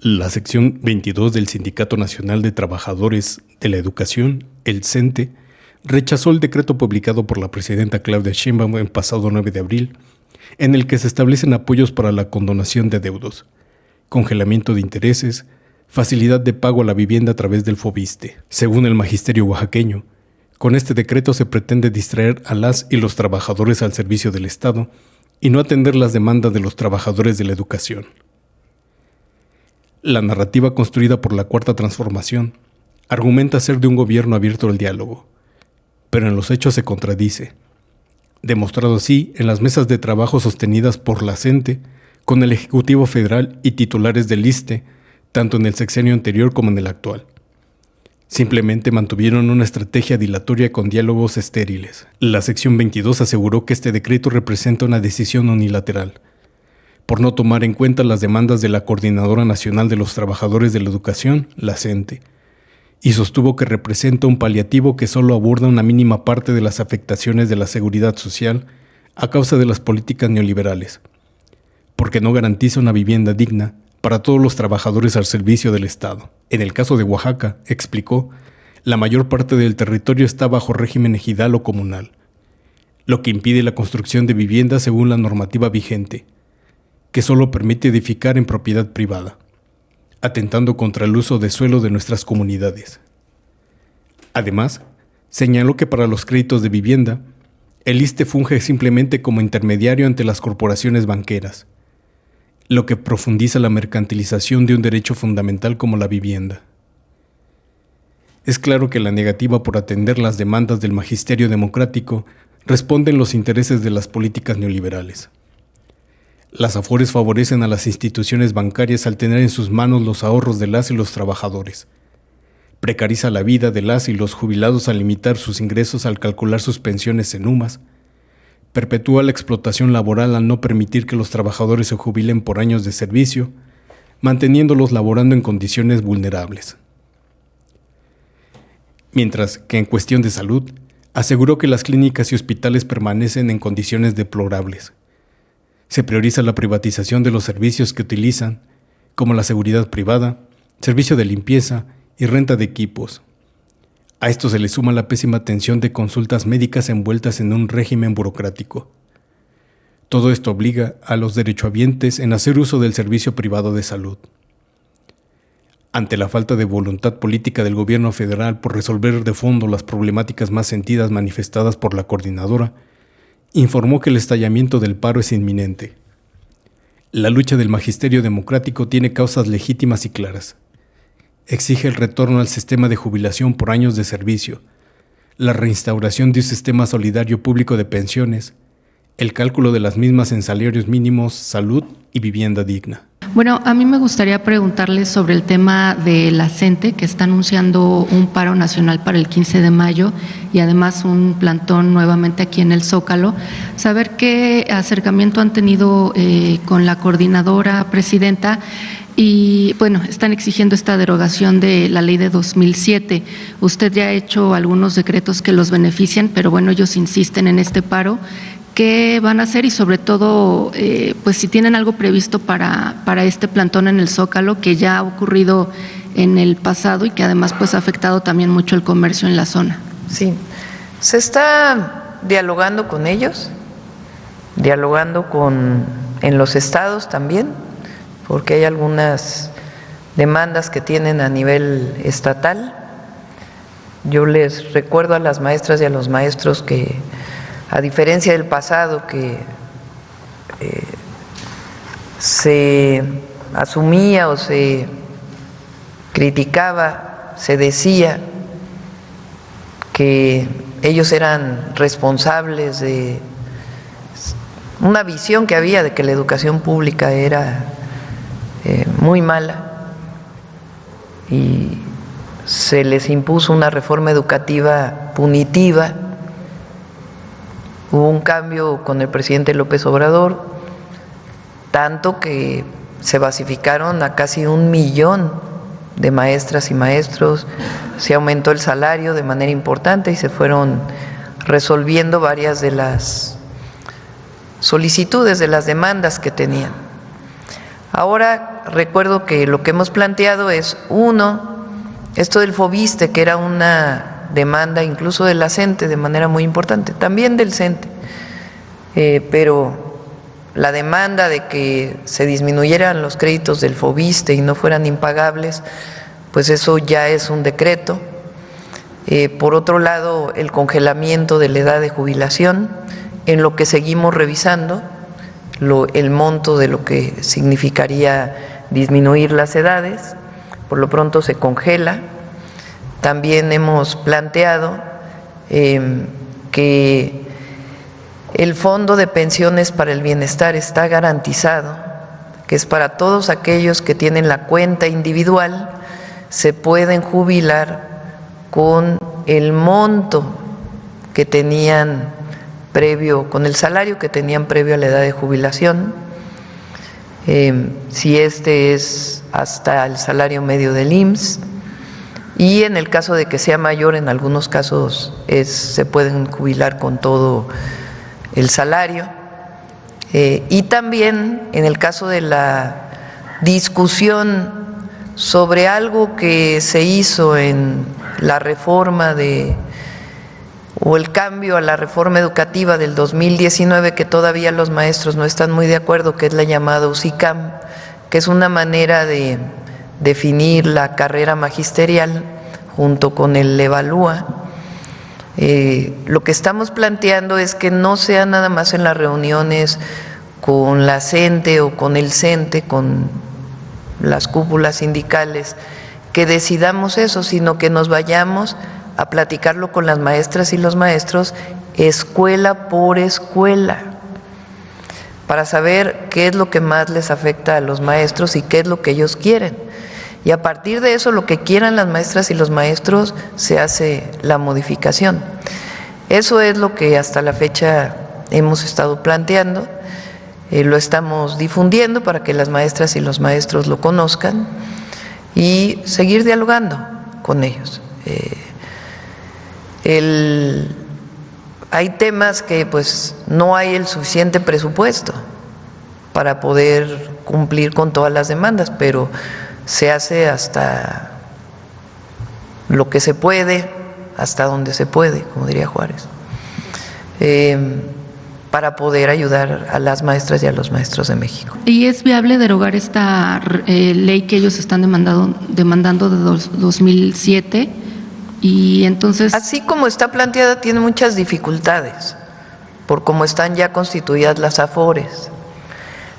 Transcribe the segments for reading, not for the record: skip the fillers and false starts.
La sección 22 del Sindicato Nacional de Trabajadores de la Educación, el CENTE, rechazó el decreto publicado por la presidenta Claudia Sheinbaum el pasado 9 de abril, en el que se establecen apoyos para la condonación de adeudos, congelamiento de intereses, facilidad de pago a la vivienda a través del FOBISTE. Según el magisterio oaxaqueño, con este decreto se pretende distraer a las y los trabajadores al servicio del Estado y no atender las demandas de los trabajadores de la educación. La narrativa construida por la Cuarta Transformación argumenta ser de un gobierno abierto al diálogo, pero en los hechos se contradice, demostrado así en las mesas de trabajo sostenidas por la CENTE con el Ejecutivo Federal y titulares del ISSSTE, tanto en el sexenio anterior como en el actual. Simplemente mantuvieron una estrategia dilatoria con diálogos estériles. La sección 22 aseguró que este decreto representa una decisión unilateral, por no tomar en cuenta las demandas de la Coordinadora Nacional de los Trabajadores de la Educación, la CENTE, y sostuvo que representa un paliativo que solo aborda una mínima parte de las afectaciones de la seguridad social a causa de las políticas neoliberales, porque no garantiza una vivienda digna para todos los trabajadores al servicio del Estado. En el caso de Oaxaca, explicó, la mayor parte del territorio está bajo régimen ejidal o comunal, lo que impide la construcción de viviendas según la normativa vigente, que solo permite edificar en propiedad privada, atentando contra el uso de suelo de nuestras comunidades. Además, señaló que para los créditos de vivienda, el ISSSTE funge simplemente como intermediario ante las corporaciones banqueras, lo que profundiza la mercantilización de un derecho fundamental como la vivienda. Es claro que la negativa por atender las demandas del magisterio democrático responde en los intereses de las políticas neoliberales. Las Afores favorecen a las instituciones bancarias al tener en sus manos los ahorros de las y los trabajadores. Precariza la vida de las y los jubilados al limitar sus ingresos al calcular sus pensiones en UMAS. Perpetúa la explotación laboral al no permitir que los trabajadores se jubilen por años de servicio, manteniéndolos laborando en condiciones vulnerables. Mientras que en cuestión de salud, aseguró que las clínicas y hospitales permanecen en condiciones deplorables. Se prioriza la privatización de los servicios que utilizan, como la seguridad privada, servicio de limpieza y renta de equipos. A esto se le suma la pésima atención de consultas médicas envueltas en un régimen burocrático. Todo esto obliga a los derechohabientes en hacer uso del servicio privado de salud. Ante la falta de voluntad política del gobierno federal por resolver de fondo las problemáticas más sentidas manifestadas por la coordinadora, informó que el estallamiento del paro es inminente. La lucha del magisterio democrático tiene causas legítimas y claras. Exige el retorno al sistema de jubilación por años de servicio, la reinstauración de un sistema solidario público de pensiones, el cálculo de las mismas en salarios mínimos, salud y vivienda digna. Bueno, a mí me gustaría preguntarles sobre el tema de la CENTE, que está anunciando un paro nacional para el 15 de mayo y además un plantón nuevamente aquí en el Zócalo. Saber qué acercamiento han tenido con la coordinadora presidenta y, bueno, están exigiendo esta derogación de la ley de 2007. Usted ya ha hecho algunos decretos que los benefician, pero bueno, ellos insisten en este paro. ¿Qué van a hacer? Y sobre todo, pues si tienen algo previsto para este plantón en el Zócalo, que ya ha ocurrido en el pasado y que además pues ha afectado también mucho el comercio en la zona. Sí, se está dialogando con ellos, dialogando en los estados también, porque hay algunas demandas que tienen a nivel estatal. Yo les recuerdo a las maestras y a los maestros que, a diferencia del pasado, que se asumía o se criticaba, se decía que ellos eran responsables de una visión que había de que la educación pública era muy mala y se les impuso una reforma educativa punitiva. Hubo un cambio con el presidente López Obrador, tanto que se basificaron a casi 1 millón de maestras y maestros, se aumentó el salario de manera importante y se fueron resolviendo varias de las solicitudes, de las demandas que tenían. Ahora recuerdo que lo que hemos planteado es, uno, esto del FOBISTE, que era una demanda incluso de la CENTE de manera muy importante, también del CENTE, pero la demanda de que se disminuyeran los créditos del FOBISTE y no fueran impagables, pues eso ya es un decreto. Por otro lado, el congelamiento de la edad de jubilación, en lo que seguimos revisando el monto de lo que significaría disminuir las edades, por lo pronto se congela. También hemos planteado que el Fondo de Pensiones para el Bienestar está garantizado, que es para todos aquellos que tienen la cuenta individual, se pueden jubilar con el monto que tenían previo, con el salario que tenían previo a la edad de jubilación, si este es hasta el salario medio del IMSS, y en el caso de que sea mayor, en algunos casos se pueden jubilar con todo el salario, y también en el caso de la discusión sobre algo que se hizo en la reforma o el cambio a la reforma educativa del 2019, que todavía los maestros no están muy de acuerdo, que es la llamada UCICAM, que es una manera de definir la carrera magisterial junto con el EVALÚA. Lo que estamos planteando es que no sea nada más en las reuniones con la CENTE o con el CENTE, con las cúpulas sindicales, que decidamos eso, sino que nos vayamos a platicarlo con las maestras y los maestros escuela por escuela, para saber qué es lo que más les afecta a los maestros y qué es lo que ellos quieren. Y a partir de eso, lo que quieran las maestras y los maestros, se hace la modificación. Eso es lo que hasta la fecha hemos estado planteando, lo estamos difundiendo para que las maestras y los maestros lo conozcan y seguir dialogando con ellos. Hay temas que pues no hay el suficiente presupuesto para poder cumplir con todas las demandas, pero se hace hasta lo que se puede, hasta donde se puede, como diría Juárez, para poder ayudar a las maestras y a los maestros de México. ¿Y es viable derogar esta ley que ellos están demandando de 2007? Y entonces, así como está planteada, tiene muchas dificultades, por cómo están ya constituidas las AFORES.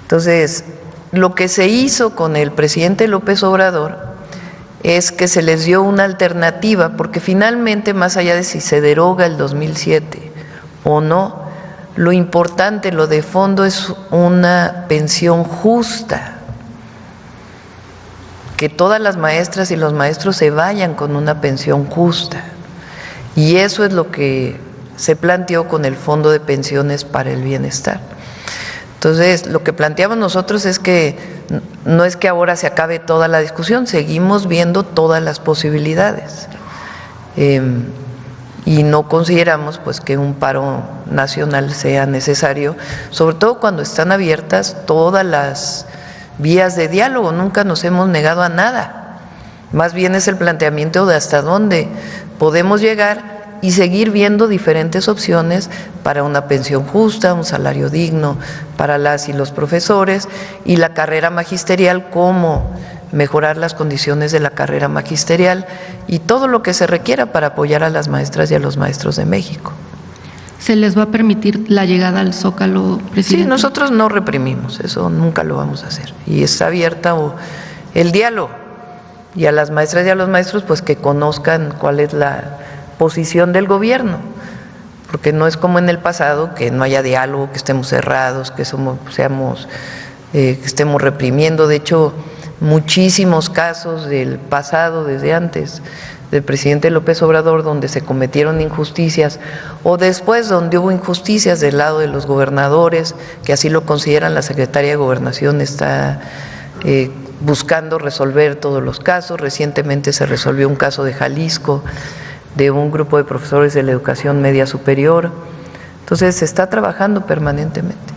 Entonces, lo que se hizo con el presidente López Obrador es que se les dio una alternativa, porque finalmente, más allá de si se deroga el 2007 o no, lo importante, lo de fondo es una pensión justa, que todas las maestras y los maestros se vayan con una pensión justa. Y eso es lo que se planteó con el Fondo de Pensiones para el Bienestar. Entonces, lo que planteamos nosotros es que no es que ahora se acabe toda la discusión, seguimos viendo todas las posibilidades. Y no consideramos pues que un paro nacional sea necesario, sobre todo cuando están abiertas todas las vías de diálogo. Nunca nos hemos negado a nada, más bien es el planteamiento de hasta dónde podemos llegar y seguir viendo diferentes opciones para una pensión justa, un salario digno para las y los profesores, y la carrera magisterial, cómo mejorar las condiciones de la carrera magisterial y todo lo que se requiera para apoyar a las maestras y a los maestros de México. ¿Se les va a permitir la llegada al Zócalo, presidente? Sí, nosotros no reprimimos, eso nunca lo vamos a hacer. Y está abierta el diálogo, y a las maestras y a los maestros pues que conozcan cuál es la posición del gobierno, porque no es como en el pasado, que no haya diálogo, que estemos cerrados, que estemos reprimiendo. De hecho, muchísimos casos del pasado, desde antes del presidente López Obrador, donde se cometieron injusticias, o después donde hubo injusticias del lado de los gobernadores, que así lo consideran. La Secretaría de Gobernación está buscando resolver todos los casos. Recientemente se resolvió un caso de Jalisco, de un grupo de profesores de la educación media superior. Entonces se está trabajando permanentemente.